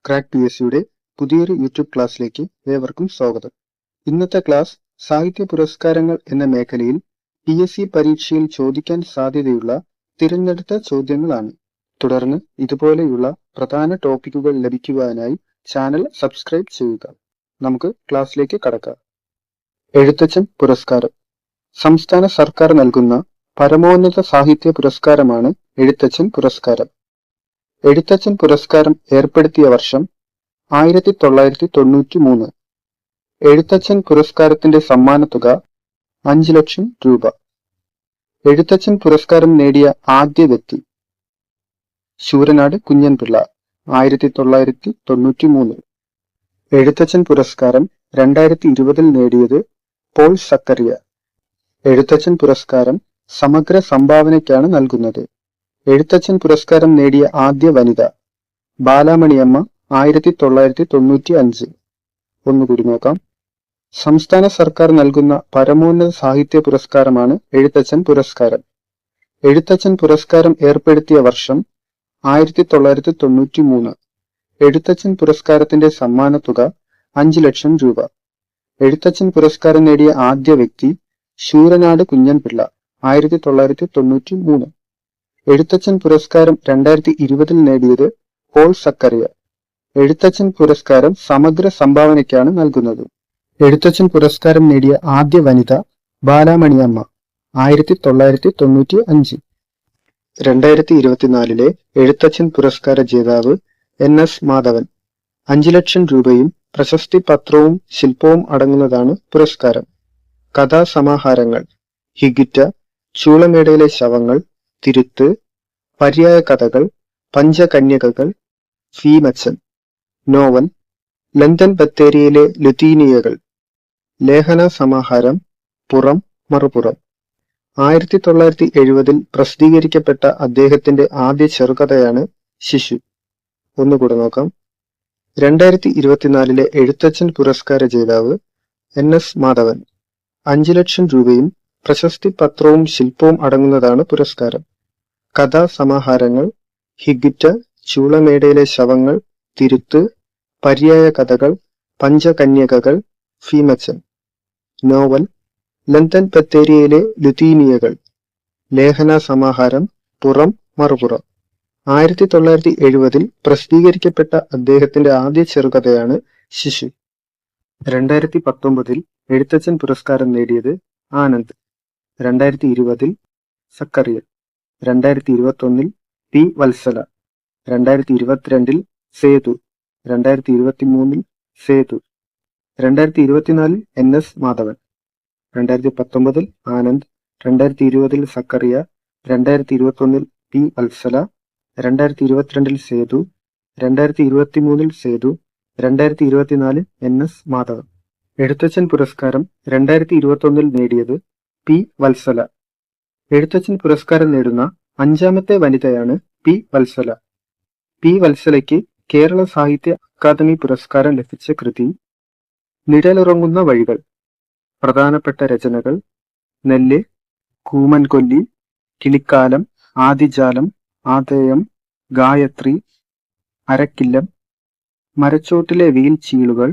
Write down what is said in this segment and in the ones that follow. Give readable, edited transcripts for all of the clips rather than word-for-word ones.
Crack P S സിയുടെ പുതിയൊരു YouTube ക്ലാസ്സിലേക്ക് ഏവർക്കും സ്വാഗതം. ഇന്നത്തെ ക്ലാസ് സാഹിത്യ പുരസ്കാരങ്ങൾ എന്ന മേഖലയിൽ പി എസ് സി പരീക്ഷയിൽ ചോദിക്കാൻ സാധ്യതയുള്ള തിരഞ്ഞെടുത്ത ചോദ്യങ്ങളാണ്. തുടർന്ന് ഇതുപോലെയുള്ള പ്രധാന ടോപ്പിക്കുകൾ ലഭിക്കുവാനായി ചാനൽ സബ്സ്ക്രൈബ് ചെയ്യുക. നമുക്ക് ക്ലാസ്സിലേക്ക് കടക്കാം. എഴുത്തച്ഛൻ പുരസ്കാരം സംസ്ഥാന സർക്കാർ നൽകുന്ന പരമോന്നത സാഹിത്യ പുരസ്കാരമാണ് എഴുത്തച്ഛൻ പുരസ്കാരം. എഴുത്തച്ഛൻ പുരസ്കാരം ഏർപ്പെടുത്തിയ വർഷം 1993. എഴുത്തച്ഛൻ പുരസ്കാരത്തിന്റെ സമ്മാനത്തുക 5 ലക്ഷം രൂപ. എഴുത്തച്ഛൻ പുരസ്കാരം നേടിയ ആദ്യ വ്യക്തി ശൂരനാട് കുഞ്ഞൻപിള്ള, 1993. എഴുത്തച്ഛൻ പുരസ്കാരം 2020 നേടിയത് പോൾ സക്കറിയ. എഴുത്തച്ഛൻ പുരസ്കാരം സമഗ്ര സംഭാവനയ്ക്കാണ് നൽകുന്നത്. എഴുത്തച്ഛൻ പുരസ്കാരം നേടിയ ആദ്യ വനിത ബാലാമണിയമ്മ, 1995. ഒന്നുകൂടി നോക്കാം. സംസ്ഥാന സർക്കാർ നൽകുന്ന പരമോന്നത സാഹിത്യ പുരസ്കാരമാണ് എഴുത്തച്ഛൻ പുരസ്കാരം. എഴുത്തച്ഛൻ പുരസ്കാരം ഏർപ്പെടുത്തിയ വർഷം 1993. എഴുത്തച്ഛൻ പുരസ്കാരത്തിന്റെ സമ്മാനത്തുക 5 ലക്ഷം രൂപ. എഴുത്തച്ഛൻ പുരസ്കാരം നേടിയ ആദ്യ വ്യക്തി ശൂരനാട് കുഞ്ഞൻപിള്ള, 1993. എഴുത്തച്ഛൻ പുരസ്കാരം 2020 നേടിയത് പോൾ സക്കറിയ. എഴുത്തച്ഛൻ പുരസ്കാരം സമഗ്ര സംഭാവനയ്ക്കാണ് നൽകുന്നത്. എഴുത്തച്ഛൻ പുരസ്കാരം നേടിയ ആദ്യ വനിത ബാലാമണിയമ്മ, 1995. 2024 എഴുത്തച്ഛൻ പുരസ്കാര ജേതാവ് NS മാധവൻ. 5 ലക്ഷം രൂപയും പ്രശസ്തി പത്രവും ശില്പവും അടങ്ങുന്നതാണ് പുരസ്കാരം. കഥാസമാഹാരങ്ങൾ ഹിഗിറ്റ, ചൂളമേടയിലെ ശവങ്ങൾ, തിരുത്ത്, പര്യായ കഥകൾ, പഞ്ചകന്യകകൾ, ഫീമച്ചൻ. Novel London ബത്തേരിയിലെ ലുതീനിയകൾ. ലേഖന സമാഹാരം പുറം മറുപുറം. 1970 പ്രസിദ്ധീകരിക്കപ്പെട്ട അദ്ദേഹത്തിന്റെ ആദ്യ ചെറുകഥയാണ് ശിശു. ഒന്നുകൂടെ നോക്കാം. 2024 എഴുത്തച്ഛൻ പുരസ്കാര ജേതാവ് NS മാധവൻ. 5 ലക്ഷം രൂപയും പ്രശസ്തി പത്രവും ശില്പവും അടങ്ങുന്നതാണ് പുരസ്കാരം. കഥാസമാഹാരങ്ങൾ ഹിഗിറ്റ, ചൂളമേടയിലെ ശവങ്ങൾ, തിരുത്ത്, പര്യായ കഥകൾ, പഞ്ചകന്യകകൾ, ഫീമച്ചൻ. Novel London ബത്തേരിയിലെ ലുതീനിയകൾ. ലേഖന സമാഹാരം പുറം മറുപുറം. 1970 പ്രസിദ്ധീകരിക്കപ്പെട്ട അദ്ദേഹത്തിന്റെ ആദ്യ ചെറുകഥയാണ് ശിശു. 2019 എഴുത്തച്ഛൻ പുരസ്കാരം നേടിയത് Anand. 2020 Zacharia. 2021 P. Vatsala. 2022 Sethu. 2023 Sethu. 2024 NS Madhavan. 2019 Anand. 2020 Zacharia. 2021 P. Vatsala. 2022 Sethu. 2023 Sethu. 2024 NS Madhavan. Ezhuthachan പുരസ്കാരം 2021 നേടിയത് P. വത്സല. എഴുത്തച്ഛൻ പുരസ്കാരം നേടുന്ന 5ാമത്തെ വനിതയാണ് P. വത്സല. P. വത്സലയ്ക്ക് കേരള സാഹിത്യ അക്കാദമി പുരസ്കാരം ലഭിച്ച കൃതി നിഴലുറങ്ങുന്ന വഴികൾ. പ്രധാനപ്പെട്ട രചനകൾ നെല്ല്, കൂമൻകൊല്ലി, കിളിക്കാലം, ആദിജാലം, ആതേയം, ഗായത്രി, അരക്കില്ലം, മരച്ചോട്ടിലെ വെയിൽ ചീളുകൾ.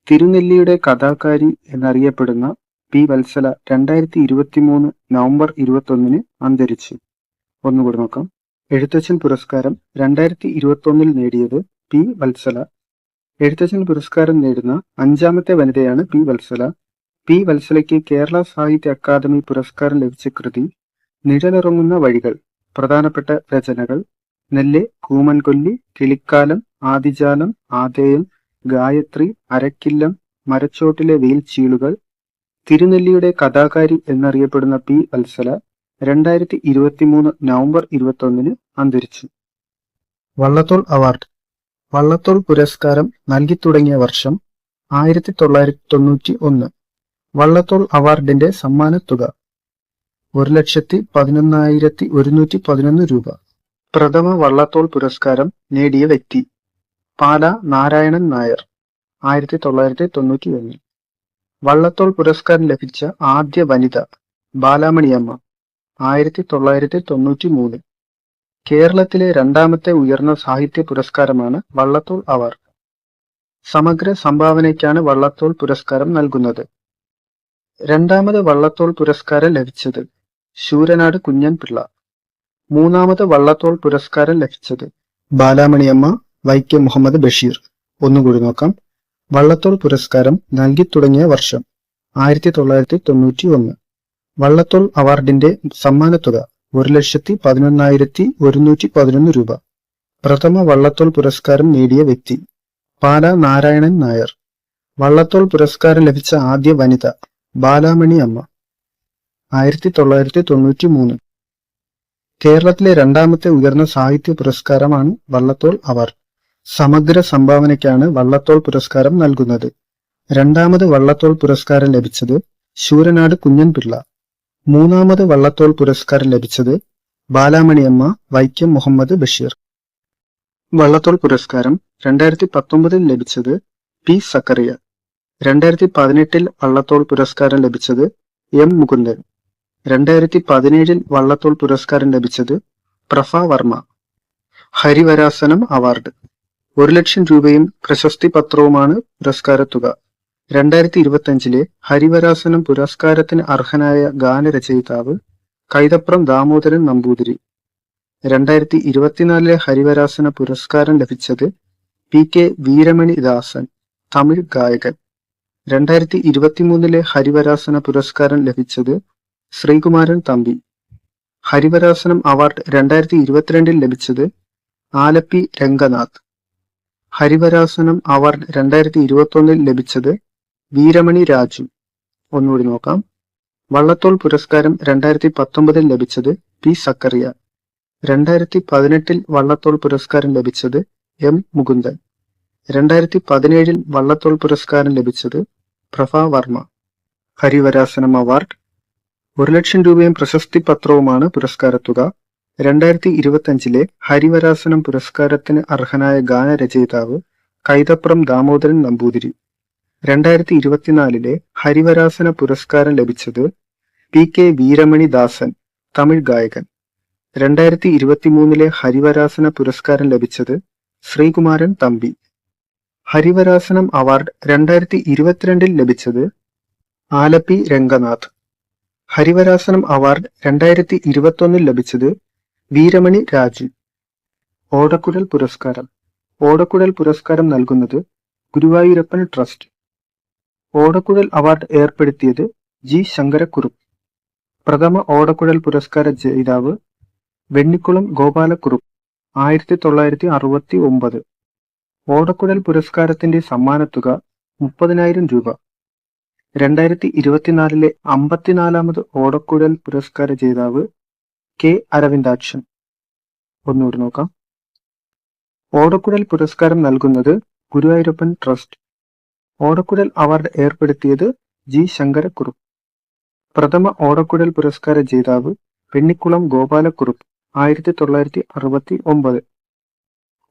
തിരുനെല്ലിയുടെ കഥാകാരി എന്നറിയപ്പെടുന്ന P. വത്സല 2023 നവംബർ 21 അന്തരിച്ചു. ഒന്നുകൂടി നോക്കാം. എഴുത്തച്ഛൻ പുരസ്കാരം 2021 നേടിയത് P. വത്സല. എഴുത്തച്ഛൻ പുരസ്കാരം നേടുന്ന 5ാമത്തെ വനിതയാണ് P. വത്സല. P. വത്സലയ്ക്ക് കേരള സാഹിത്യ അക്കാദമി പുരസ്കാരം ലഭിച്ച കൃതി നിഴലിറങ്ങുന്ന വഴികൾ. പ്രധാനപ്പെട്ട രചനകൾ നെല്ല്, കൂമൻകൊല്ലി, കിളിക്കാലം, ആദിജാലം, ആതേയം, ഗായത്രി, അരക്കില്ലം, മരച്ചോട്ടിലെ വെയിൽ ചീളുകൾ. തിരുനെല്ലിയുടെ കഥാകാരി എന്നറിയപ്പെടുന്ന P. വത്സല 2023 നവംബർ 21 അന്തരിച്ചു. വള്ളത്തോൾ അവാർഡ്. വള്ളത്തോൾ പുരസ്കാരം നൽകിത്തുടങ്ങിയ വർഷം 1991. വള്ളത്തോൾ അവാർഡിന്റെ സമ്മാനത്തുക 1,11,111 രൂപ. പ്രഥമ വള്ളത്തോൾ പുരസ്കാരം നേടിയ വ്യക്തി പാല നാരായണൻ നായർ, 1991. വള്ളത്തോൾ പുരസ്കാരം ലഭിച്ച ആദ്യ വനിത ബാലാമണിയമ്മ, 1993. കേരളത്തിലെ 2ാമത്തെ ഉയർന്ന സാഹിത്യ പുരസ്കാരമാണ് വള്ളത്തോൾ അവാർഡ്. സമഗ്ര സംഭാവനയ്ക്കാണ് വള്ളത്തോൾ പുരസ്കാരം നൽകുന്നത്. രണ്ടാമത് വള്ളത്തോൾ പുരസ്കാരം ലഭിച്ചത് ശൂരനാട് കുഞ്ഞൻ പിള്ള. മൂന്നാമത് വള്ളത്തോൾ പുരസ്കാരം ലഭിച്ചത് ബാലാമണിയമ്മ, വൈക്കം മുഹമ്മദ് ബഷീർ. ഒന്നുകൂടി നോക്കാം. വള്ളത്തോൾ പുരസ്കാരം നൽകി തുടങ്ങിയ വർഷം 1991. വള്ളത്തോൾ അവാർഡിന്റെ സമ്മാനത്തുക 1,11,111 രൂപ. പ്രഥമ വള്ളത്തോൾ പുരസ്കാരം നേടിയ വ്യക്തി പാല നാരായണൻ നായർ. വള്ളത്തോൾ പുരസ്കാരം ലഭിച്ച ആദ്യ വനിത ബാലാമണി അമ്മ. 1993. കേരളത്തിലെ രണ്ടാമത്തെ ഉയർന്ന സാഹിത്യ പുരസ്കാരമാണ് വള്ളത്തോൾ അവാർഡ്. സമഗ്ര സംഭാവനയ്ക്കാണ് വള്ളത്തോൾ പുരസ്കാരം നൽകുന്നത്. രണ്ടാമത് വള്ളത്തോൾ പുരസ്കാരം ലഭിച്ചത് ശൂരനാട് കുഞ്ഞൻ പിള്ള. മൂന്നാമത് വള്ളത്തോൾ പുരസ്കാരം ലഭിച്ചത് ബാലാമണിയമ്മ, വൈക്കം മുഹമ്മദ് ബഷീർ. വള്ളത്തോൾ പുരസ്കാരം 2019 ലഭിച്ചത് പി സക്കറിയ. 2018 വള്ളത്തോൾ പുരസ്കാരം ലഭിച്ചത് എം മുകുന്ദൻ. 2017 വള്ളത്തോൾ പുരസ്കാരം ലഭിച്ചത് പ്രഭ വർമ്മ. ഹരിവരാസനം അവാർഡ് 1,00,000 രൂപയും പ്രശസ്തി പത്രവുമാണ് പുരസ്കാരത്തുക. 2025 ഹരിവരാസനം പുരസ്കാരത്തിന് അർഹനായ ഗാനരചയിതാവ് കൈതപ്രം ദാമോദരൻ നമ്പൂതിരി. 2024 ഹരിവരാസന പുരസ്കാരം ലഭിച്ചത് പി കെ വീരമണി ദാസൻ, തമിഴ് ഗായകൻ. 2023 ഹരിവരാസന പുരസ്കാരം ലഭിച്ചത് ശ്രീകുമാരൻ തമ്പി. ഹരിവരാസനം അവാർഡ് 2022 ലഭിച്ചത് ആലപ്പി രംഗനാഥ്. ഹരിവരാസനം അവാർഡ് 2021 ലഭിച്ചത് വീരമണി രാജു. ഒന്നുകൂടി നോക്കാം. വള്ളത്തോൾ പുരസ്കാരം 2019 ലഭിച്ചത് പി സക്കറിയ. 2018 വള്ളത്തോൾ പുരസ്കാരം ലഭിച്ചത് എം മുകുന്ദൻ. 2017 വള്ളത്തോൾ പുരസ്കാരം ലഭിച്ചത് പ്രഭ വർമ്മ. ഹരിവരാസനം അവാർഡ് 1,00,000 രൂപയും പ്രശസ്തി പത്രവുമാണ് പുരസ്കാരത്തുക. 2025 ഹരിവരാസനം പുരസ്കാരത്തിന് അർഹനായ ഗാനരചയിതാവ് കൈതപ്രം ദാമോദരൻ നമ്പൂതിരി. 2024 ഹരിവരാസന പുരസ്കാരം ലഭിച്ചത് പി കെ വീരമണി ദാസൻ, തമിഴ് ഗായകൻ. 2023 ഹരിവരാസന പുരസ്കാരം ലഭിച്ചത് ശ്രീകുമാരൻ തമ്പി. ഹരിവരാസനം അവാർഡ് 2022 ലഭിച്ചത് ആലപ്പി രംഗനാഥ്. ഹരിവരാസനം അവാർഡ് 2021 ലഭിച്ചത് വീരമണി രാജു. ഓടക്കുഴൽ പുരസ്കാരം. ഓടക്കുഴൽ പുരസ്കാരം നൽകുന്നത് ഗുരുവായൂരപ്പൻ ട്രസ്റ്റ്. ഓടക്കുഴൽ അവാർഡ് ഏർപ്പെടുത്തിയത് ജി ശങ്കരക്കുറുപ്പ്. പ്രഥമ ഓടക്കുഴൽ പുരസ്കാര ജേതാവ് വെണ്ണിക്കുളം ഗോപാലക്കുറുപ്പ്, 1969. ഓടക്കുഴൽ പുരസ്കാരത്തിന്റെ സമ്മാനത്തുക 30,000 രൂപ. 2024 54ാമത് ഓടക്കുഴൽ പുരസ്കാര ജേതാവ് കെ അരവിന്ദാക്ഷൻ. ഒന്നുകൂടി നോക്കാം. ഓടക്കുഴൽ പുരസ്കാരം നൽകുന്നത് ഗുരുവായൂരപ്പൻ ട്രസ്റ്റ്. ഓടക്കുഴൽ അവാർഡ് ഏർപ്പെടുത്തിയത് ജി ശങ്കരക്കുറുപ്പ്. പ്രഥമ ഓടക്കുഴൽ പുരസ്കാര ജേതാവ് വെണ്ണിക്കുളം ഗോപാലക്കുറുപ്പ്, 1969.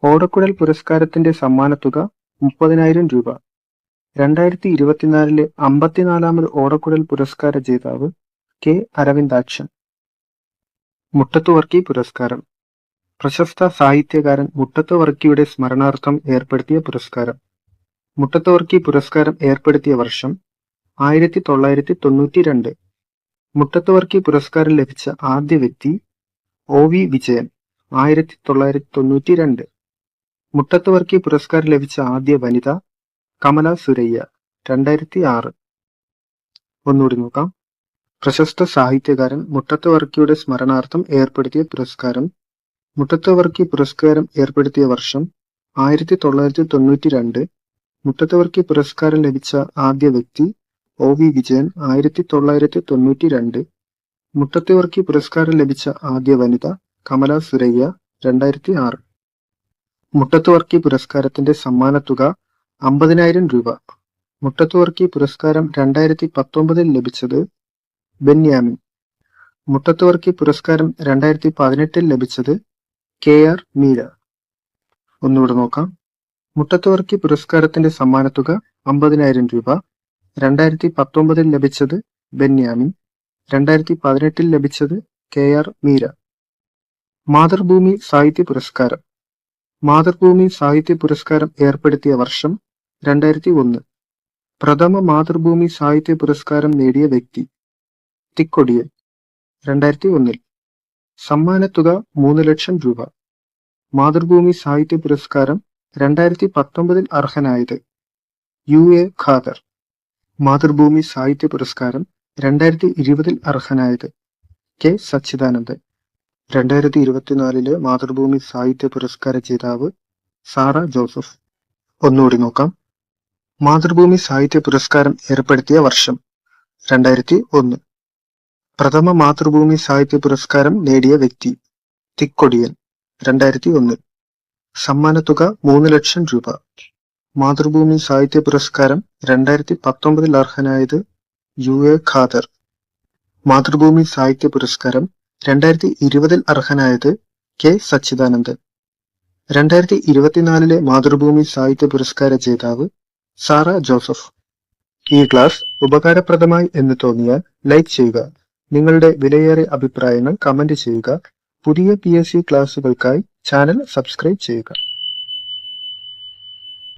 ഓടക്കുഴൽ പുരസ്കാരത്തിന്റെ സമ്മാനത്തുക 30,000 രൂപ. 2024 54ാമത് ഓടക്കുഴൽ പുരസ്കാര ജേതാവ് കെ അരവിന്ദാക്ഷൻ. മുട്ടത്ത് വർക്കി പുരസ്കാരം. പ്രശസ്ത സാഹിത്യകാരൻ മുട്ടത്ത് വർക്കിയുടെ സ്മരണാർത്ഥം ഏർപ്പെടുത്തിയ പുരസ്കാരം. മുട്ടത്ത് വർക്കി പുരസ്കാരം ഏർപ്പെടുത്തിയ വർഷം 1992. മുട്ടത്ത് വർക്കി പുരസ്കാരം ലഭിച്ച ആദ്യ വ്യക്തി ഒ വി വിജയൻ, 1992. മുട്ടത്ത് വർക്കി പുരസ്കാരം ലഭിച്ച ആദ്യ വനിത കമല സുരയ്യ, 2006. ഒന്നുകൂടി നോക്കാം. പ്രശസ്ത സാഹിത്യകാരൻ മുട്ടത്ത് വർക്കിയുടെ സ്മരണാർത്ഥം ഏർപ്പെടുത്തിയ പുരസ്കാരം. മുട്ടത്ത് വർക്കി പുരസ്കാരം ഏർപ്പെടുത്തിയ വർഷം 1992. മുട്ടത്ത് വർക്കി പുരസ്കാരം ലഭിച്ച ആദ്യ വ്യക്തി ഒ വി വിജയൻ, 1992. മുട്ടത്ത് വർക്കി പുരസ്കാരം ലഭിച്ച ആദ്യ വനിത കമല സുരയ്യ, 2006. മുട്ടത്ത് വർക്കി പുരസ്കാരത്തിന്റെ സമ്മാനത്തുക 50,000 രൂപ. മുട്ടത്ത് വർക്കി പുരസ്കാരം 2019 ലഭിച്ചത് ബെന്യാമിൻ. മുട്ടത്ത് വർക്കി പുരസ്കാരം 2018 ലഭിച്ചത് കെ ആർ മീര. ഒന്നുകൂടെ നോക്കാം. മുട്ടത്ത് വർക്കി പുരസ്കാരത്തിന്റെ സമ്മാനത്തുക 50,000 രൂപ. 2019 ലഭിച്ചത് ബെന്യാമിൻ. 2018 ലഭിച്ചത് കെ ആർ മീര. മാതൃഭൂമി സാഹിത്യ പുരസ്കാരം. മാതൃഭൂമി സാഹിത്യ പുരസ്കാരം ഏർപ്പെടുത്തിയ വർഷം 2001. പ്രഥമ മാതൃഭൂമി സാഹിത്യ പുരസ്കാരം നേടിയ വ്യക്തി തിക്കൊടിയൻ. 2001. സമ്മാനത്തുക 3 ലക്ഷം രൂപ. മാതൃഭൂമി സാഹിത്യ പുരസ്കാരം 2019 അർഹനായത് UA ഖാദർ. മാതൃഭൂമി സാഹിത്യ പുരസ്കാരം 2020 അർഹനായത് K സച്ചിദാനന്ദൻ. 2024 മാതൃഭൂമി സാഹിത്യ പുരസ്കാര ജേതാവ് സാറ ജോസഫ്. ഒന്നുകൂടി നോക്കാം. മാതൃഭൂമി സാഹിത്യ പുരസ്കാരം ഏർപ്പെടുത്തിയ വർഷം 2001. പ്രഥമ മാതൃഭൂമി സാഹിത്യ പുരസ്കാരം നേടിയ വ്യക്തി തിക്കൊടിയൻ. 2001. സമ്മാനത്തുക 3 ലക്ഷം രൂപ. മാതൃഭൂമി സാഹിത്യ പുരസ്കാരം 2019 അർഹനായത് UA ഖാദർ. മാതൃഭൂമി സാഹിത്യ പുരസ്കാരം 2020 അർഹനായത് K സച്ചിദാനന്ദൻ. 2024 മാതൃഭൂമി സാഹിത്യ പുരസ്കാര ജേതാവ് സാറ ജോസഫ്. ഈ ക്ലാസ് ഉപകാരപ്രദമായി എന്ന് തോന്നിയാൽ ലൈക്ക് ചെയ്യുക. നിങ്ങളുടെ വിലയേറിയ അഭിപ്രായങ്ങൾ കമന്റ് ചെയ്യുക. പുതിയ PSC ക്ലാസുകൾക്കായി ചാനൽ സബ്സ്ക്രൈബ് ചെയ്യുക.